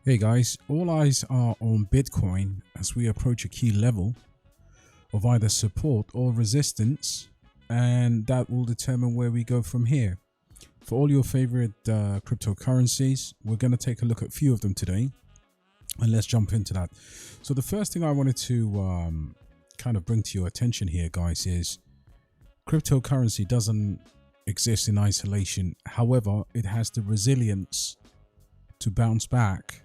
Hey guys, all eyes are on Bitcoin as we approach a key level of either support or resistance, and that will determine where we go from here. For all your favorite cryptocurrencies, we're going to take a look at a few of them today, and let's jump into that. So, the first thing I wanted to kind of bring to your attention here, guys, is cryptocurrency doesn't exist in isolation. However, it has the resilience to bounce back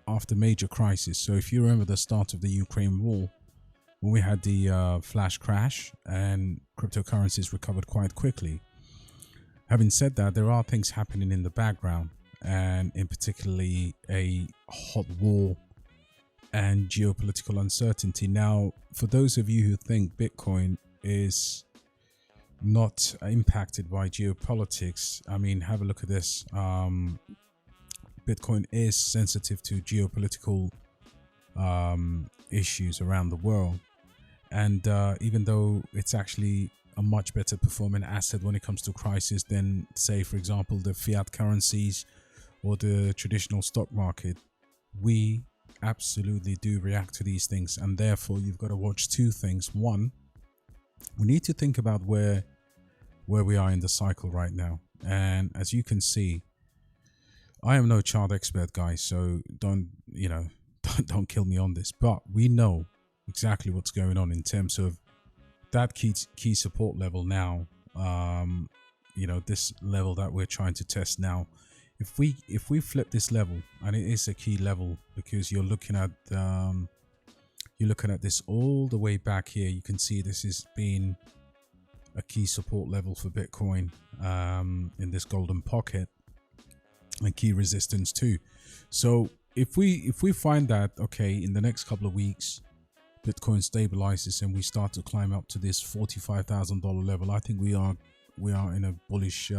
after major crisis. So if you remember the start of the Ukraine war, when we had the flash crash and cryptocurrencies recovered quite quickly. Having said that, there are things happening in the background, and in particularly a hot war and geopolitical uncertainty. Now, for those of you who think Bitcoin is not impacted by geopolitics, I mean, have a look at this. Bitcoin is sensitive to geopolitical issues around the world, and even though it's actually a much better performing asset when it comes to crisis than, say, for example, the fiat currencies or the traditional stock market, we absolutely do react to these things, and therefore you've got to watch two things. One, we need to think about where we are in the cycle right now, and as you can see, I am no child expert, guys, so don't don't kill me on this, but we know exactly what's going on in terms of that key support level now. This level that we're trying to test now. If we flip this level, and it is a key level because you're looking at this all the way back here. You can see this has been a key support level for Bitcoin in this golden pocket, and key resistance too. So if we find that, okay, in the next couple of weeks Bitcoin stabilizes and we start to climb up to this $45,000 level, I think we are in a bullish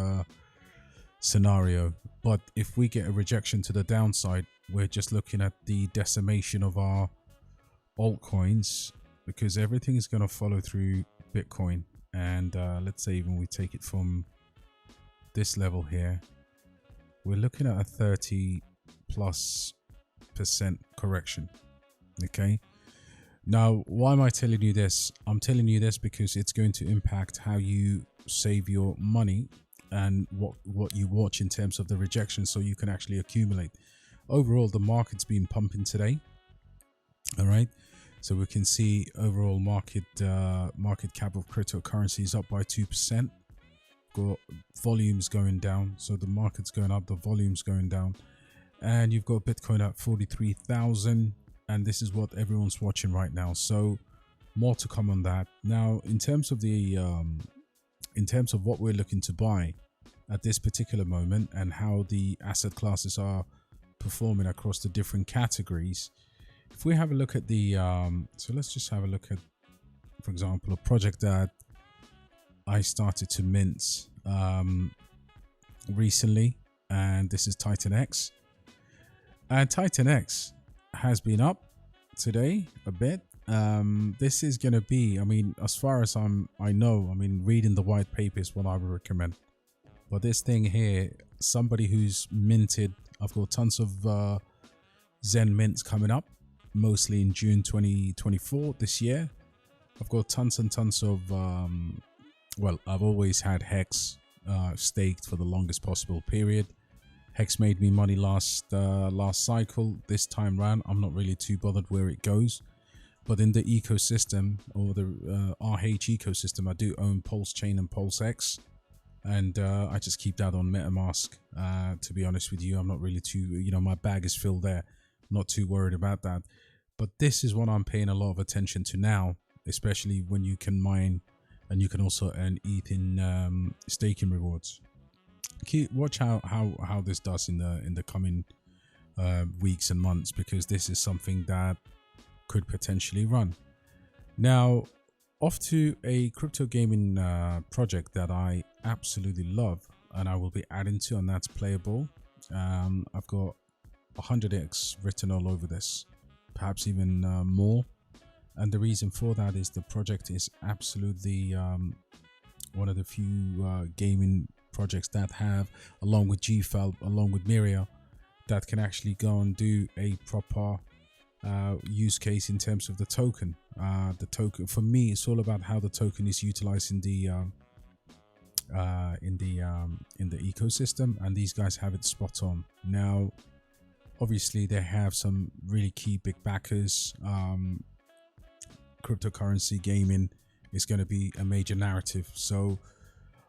scenario. But if we get a rejection to the downside, we're just looking at the decimation of our altcoins, because everything is going to follow through Bitcoin. And let's say even we take it from this level here, we're looking at a 30+% correction. Okay, now why am I telling you this? I'm telling you this because it's going to impact how you save your money and what you watch in terms of the rejection, so you can actually accumulate. Overall, the market's been pumping today. All right, so we can see overall market cap of cryptocurrencies up by 2%. Got volumes going down, so the market's going up, the volume's going down, and you've got Bitcoin at 43,000, and this is what everyone's watching right now. So more to come on that. Now, in terms of what we're looking to buy at this particular moment and how the asset classes are performing across the different categories, if we have a look at the so let's just have a look at, for example, a project that I started to mint recently, and this is Titan X. And Titan X has been up today a bit. This is going to be, I mean, as far as I know, I mean, reading the white paper is what I would recommend. But this thing here, somebody who's minted, I've got tons of Zen mints coming up, mostly in June 2024 this year. I've got tons and tons of I've always had Hex staked for the longest possible period. Hex made me money last cycle. This time round, I'm not really too bothered where it goes. But in the ecosystem, or the RH ecosystem, I do own Pulse Chain and Pulse X, and I just keep that on MetaMask. To be honest with you, I'm not really too, my bag is filled there. I'm not too worried about that. But this is what I'm paying a lot of attention to now, especially when you can mine and you can also earn ETH in staking rewards. Watch how this does in the coming weeks and months, because this is something that could potentially run. Now, off to a crypto gaming project that I absolutely love and I will be adding to, and that's Playable. I've got 100x written all over this, perhaps even more. And the reason for that is the project is absolutely one of the few gaming projects that have, along with GFAL, along with Miria, that can actually go and do a proper use case in terms of the token. The token, for me, it's all about how the token is utilized in the ecosystem, and these guys have it spot on. Now, obviously, they have some really key big backers. Cryptocurrency gaming is going to be a major narrative, so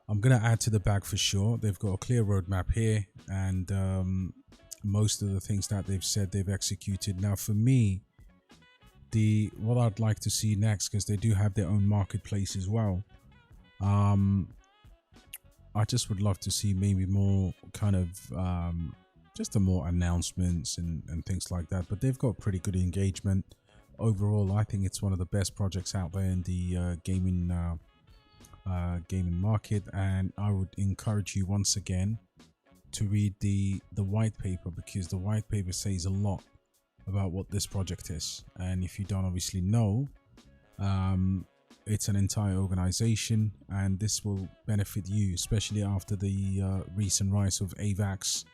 I'm going to add to the bag for sure. They've got a clear roadmap here, and most of the things that they've said they've executed. Now, for me, what I'd like to see next, because they do have their own marketplace as well, I just would love to see maybe more kind of just more announcements and things like that. But they've got pretty good engagement overall. I think it's one of the best projects out there in the gaming market, and I would encourage you once again to read the white paper, because the white paper says a lot about what this project is. And if you don't obviously know, it's an entire organization, and this will benefit you, especially after the recent rise of AVAX,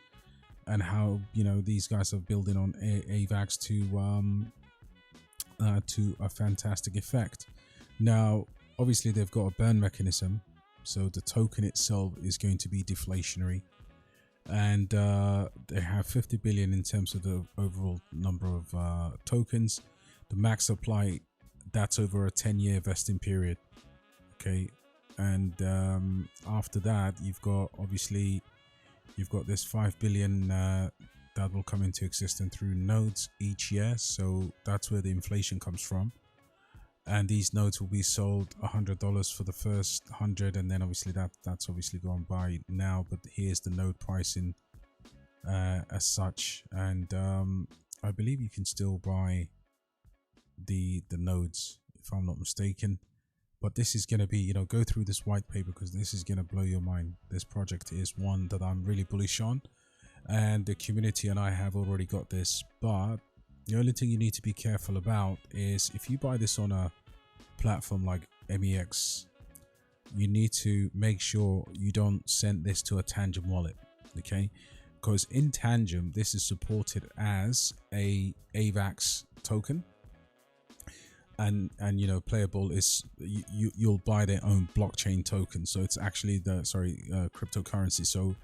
and how, you know, these guys are building on AVAX to a fantastic effect. Now, obviously, they've got a burn mechanism, so the token itself is going to be deflationary, and they have 50 billion in terms of the overall number of tokens. The max supply, that's over a 10-year vesting period. Okay, and after that, you've got this 5 billion that will come into existence through nodes each year. So that's where the inflation comes from. And these nodes will be sold $100 for the first 100, and then obviously that's obviously gone by now. But here's the node pricing as such, and I believe you can still buy the nodes, if I'm not mistaken. But this is going to be, you know, go through this white paper, because this is going to blow your mind. This project is one that I'm really bullish on, and the community and I have already got this. But the only thing you need to be careful about is if you buy this on a platform like MEXC, you need to make sure you don't send this to a Tangent wallet, okay? Because in Tangent, this is supported as a AVAX token. And you know, Playable is you'll buy their own blockchain token, so it's actually cryptocurrency. So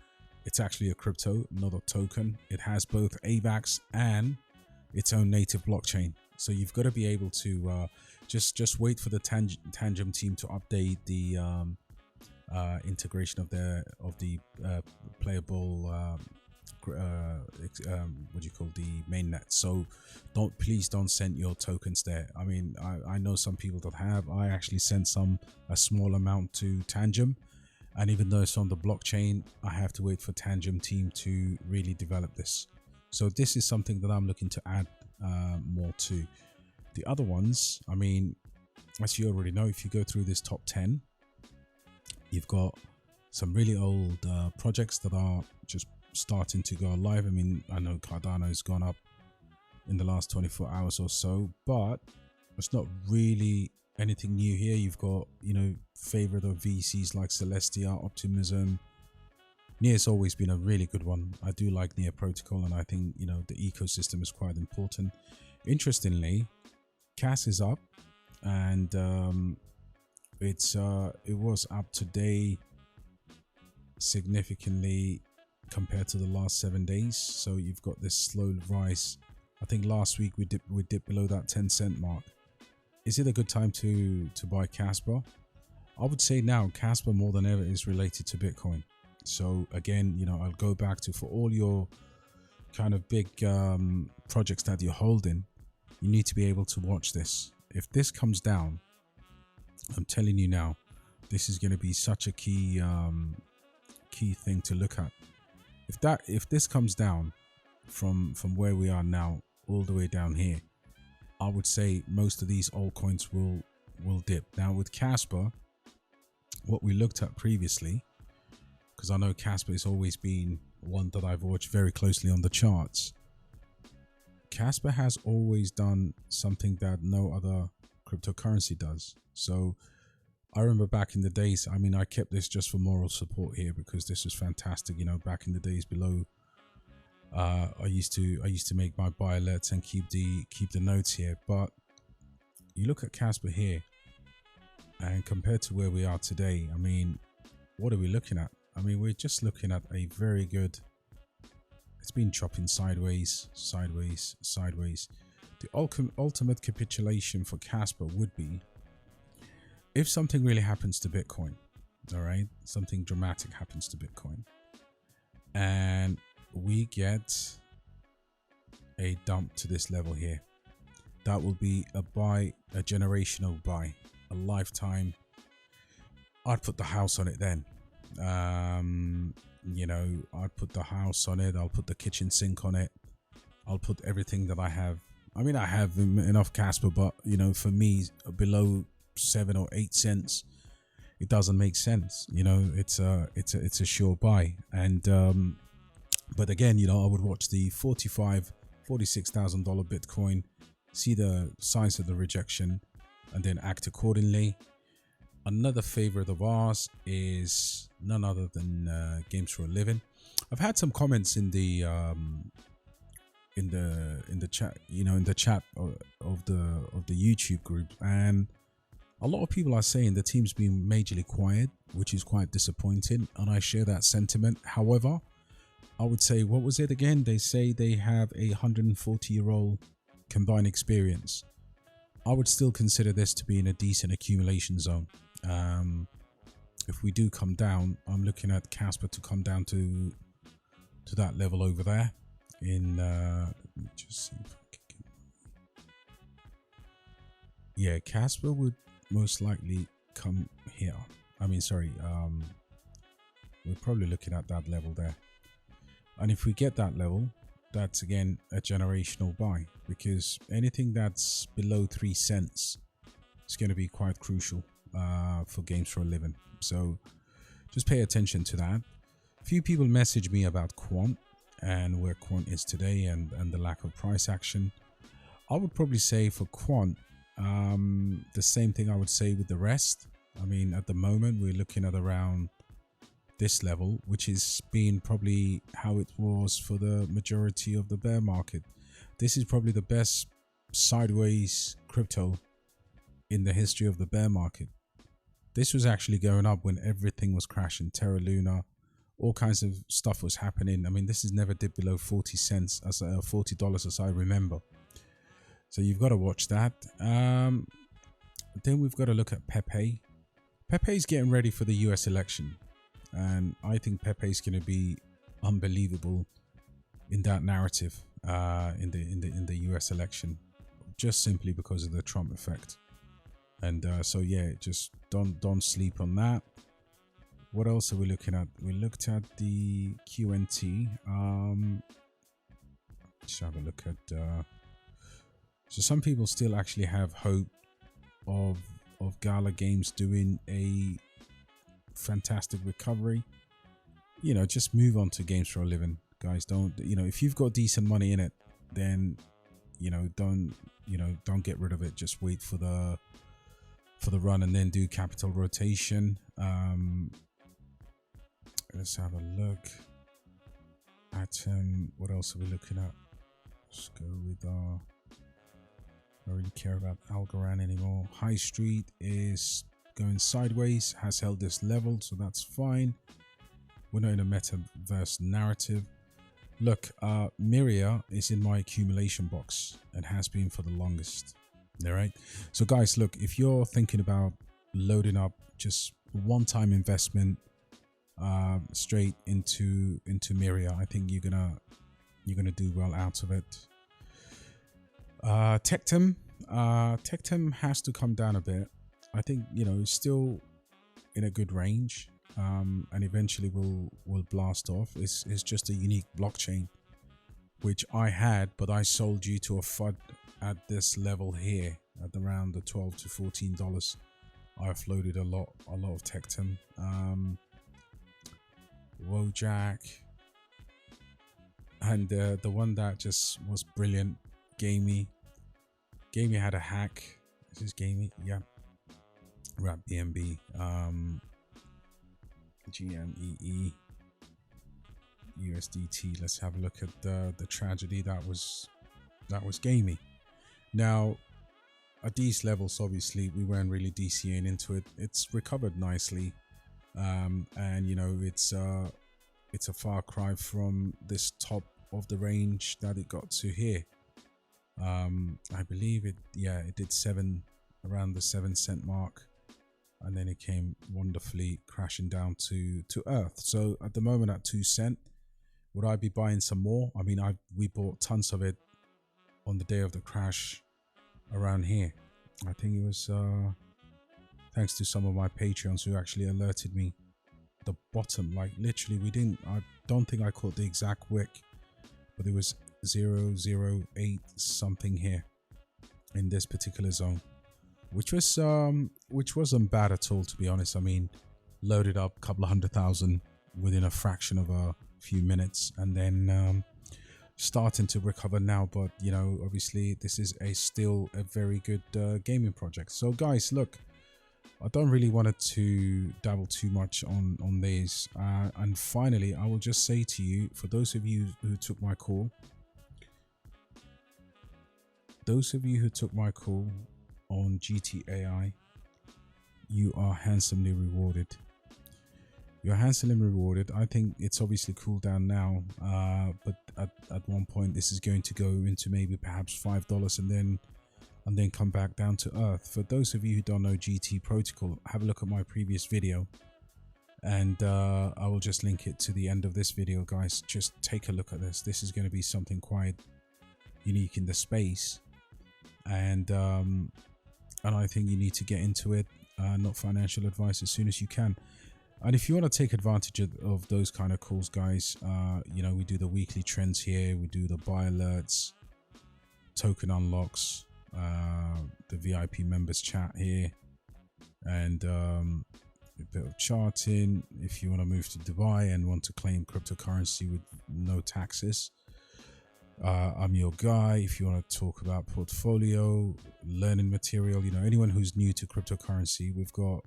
it's actually a crypto, not a token. It has both AVAX and its own native blockchain. So you've got to be able to just wait for the Tangent team to update the integration of the Playable the mainnet. So please don't send your tokens there. I mean, I know some people that have. I actually sent a small amount to Tangent, and even though it's on the blockchain, I have to wait for Tangent team to really develop this. So this is something that I'm looking to add more to. The other ones, I mean, as you already know, if you go through this top 10, you've got some really old projects that are just starting to go live. I mean, I know Cardano has gone up in the last 24 hours or so, but it's not really anything new here. You've got, you know, favorite of VCs like Celestia, Optimism. Near's always been a really good one. I do like Near Protocol, and I think, you know, the ecosystem is quite important. Interestingly, CAS is up, and it was up today significantly compared to the last 7 days. So you've got this slow rise. I think last week we dipped below that 10-cent mark. Is it a good time to buy kaspa? I would say now kaspa more than ever is related to Bitcoin. So again, you know, I'll go back to, for all your kind of big projects that you're holding, you need to be able to watch this. If this comes down, I'm telling you now, this is going to be such a key thing to look at. If this comes down from where we are now all the way down here, I would say most of these altcoins will dip. Now with kaspa, what we looked at previously, because I know kaspa has always been one that I've watched very closely on the charts. kaspa has always done something that no other cryptocurrency does. So I remember back in the days, I mean, I kept this just for moral support here, because this was fantastic, you know, back in the days below I used to make my buy alerts and keep the notes here. But you look at Casper here, and compared to where we are today, I mean, what are we looking at? I mean, we're just looking at a very good. It's been chopping sideways, sideways, sideways. The ultimate capitulation for Casper would be if something really happens to Bitcoin. All right, something dramatic happens to Bitcoin, and we get a dump to this level here. That will be a buy, a generational buy, a lifetime. I'd put the house on it then. You know, I'd put the house on it. I'll put the kitchen sink on it. I'll put everything that I have. I mean, I have enough Casper, but you know, for me, below 7 or 8 cents, it doesn't make sense. You know, it's a sure buy. And but again, you know, I would watch the $46,000 Bitcoin, see the size of the rejection, and then act accordingly. Another favorite of ours is none other than Games for a Living. I've had some comments in the chat, you know, in the chat of the YouTube group, and a lot of people are saying the team's been majorly quiet, which is quite disappointing, and I share that sentiment. However, I would say, what was it again? They say they have a 140-year-old combined experience. I would still consider this to be in a decent accumulation zone. If we do come down, I'm looking at Casper to come down to that level over there. In let me just see if I can yeah, Casper would most likely come here. I mean, sorry, we're probably looking at that level there. And if we get that level, that's again a generational buy, because anything that's below 3 cents is going to be quite crucial for Games for a Living. So just pay attention to that. A few people message me about Quant and where Quant is today and the lack of price action. I would probably say for Quant, the same thing I would say with the rest. I mean, at the moment, we're looking at around this level, which is being probably how it was for the majority of the bear market. This is probably the best sideways crypto in the history of the bear market. This was actually going up when everything was crashing. Terra Luna, all kinds of stuff was happening. I mean, this has never dipped below 40 cents, as $40 as I remember. So you've got to watch that. Then we've got to look at Pepe. Pepe's getting ready for the US election, and I think Pepe's going to be unbelievable in that narrative in the US election, just simply because of the Trump effect. And so yeah, just don't sleep on that. What else are we looking at? We looked at the QNT. Let's have a look at. So some people still actually have hope of Gala Games doing a fantastic recovery. You know, just move on to Games for a Living, guys. Don't, you know, if you've got decent money in it, then don't get rid of it. Just wait for the run and then do capital rotation. Let's have a look at what else are we looking at? Let's go with I don't really care about Algorand anymore. High Street is going sideways, has held this level, so that's fine. We're not in a metaverse narrative. Look, Myria is in my accumulation box and has been for the longest. All right. So guys, look, if you're thinking about loading up just one-time investment straight into Myria, I think you're gonna do well out of it. Tectum has to come down a bit. I think, you know, it's still in a good range, and eventually will blast off. It's just a unique blockchain, which I had, but I sold you to a FUD at this level here at around the $12 to $14. I offloaded a lot of Tectum. Wojak, and the one that just was brilliant, Gamey had a hack. Is this Gamey? Yeah. Wrap BNB. GMEE. USDT. Let's have a look at the tragedy that was gamey. Now, at these levels, obviously, we weren't really DCing into it. It's recovered nicely, and you know, it's a far cry from this top of the range that it got to here. I believe it did around the 7 cent mark, and then it came wonderfully crashing down to earth. So at the moment at 2 cent, would I be buying some more? I mean, we bought tons of it on the day of the crash around here. I think it was thanks to some of my Patreons who actually alerted me the bottom, like literally I don't think I caught the exact wick, but it was 0.008 something here in this particular zone, which wasn't bad at all, to be honest. I mean, loaded up a couple of 100,000 within a fraction of a few minutes, and then starting to recover now. But you know, obviously this is still a very good gaming project. So guys, look, I don't really want to dabble too much on these, and finally I will just say to you, for those of you who took my call on GTAI, you are handsomely rewarded. You're handsomely rewarded. I think it's obviously cooled down now, but at one point this is going to go into maybe perhaps $5 and then come back down to earth. For those of you who don't know GT protocol, have a look at my previous video, and I will just link it to the end of this video, guys. Just take a look at this. This is going to be something quite unique in the space, and I think you need to get into it. Not financial advice, as soon as you can. And if you want to take advantage of those kind of calls, guys, you know, we do the weekly trends here, we do the buy alerts, token unlocks, the VIP members chat here, and a bit of charting if you want to move to Dubai and want to claim cryptocurrency with no taxes. I'm your guy if you want to talk about portfolio, learning material. You know, anyone who's new to cryptocurrency, we've got,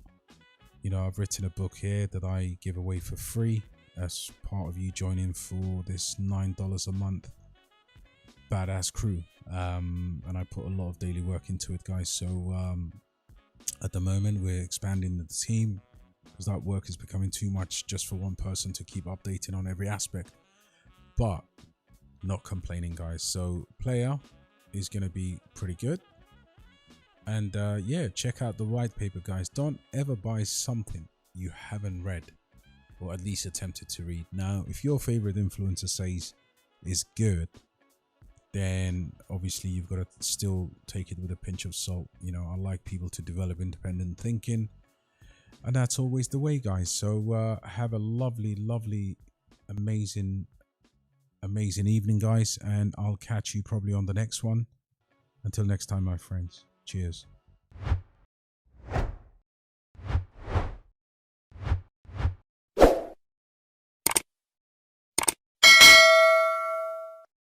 you know, I've written a book here that I give away for free as part of you joining for this $9 a month badass crew. And I put a lot of daily work into it, guys. So at the moment we're expanding the team because that work is becoming too much just for one person to keep updating on every aspect, but not complaining, guys. So player is going to be pretty good. And yeah, check out the white paper, guys. Don't ever buy something you haven't read or at least attempted to read. Now, if your favorite influencer says is good, then obviously you've got to still take it with a pinch of salt. You know, I like people to develop independent thinking, and that's always the way, guys. So have a lovely, amazing evening, guys, and I'll catch you probably on the next one. Until next time, my friends. Cheers.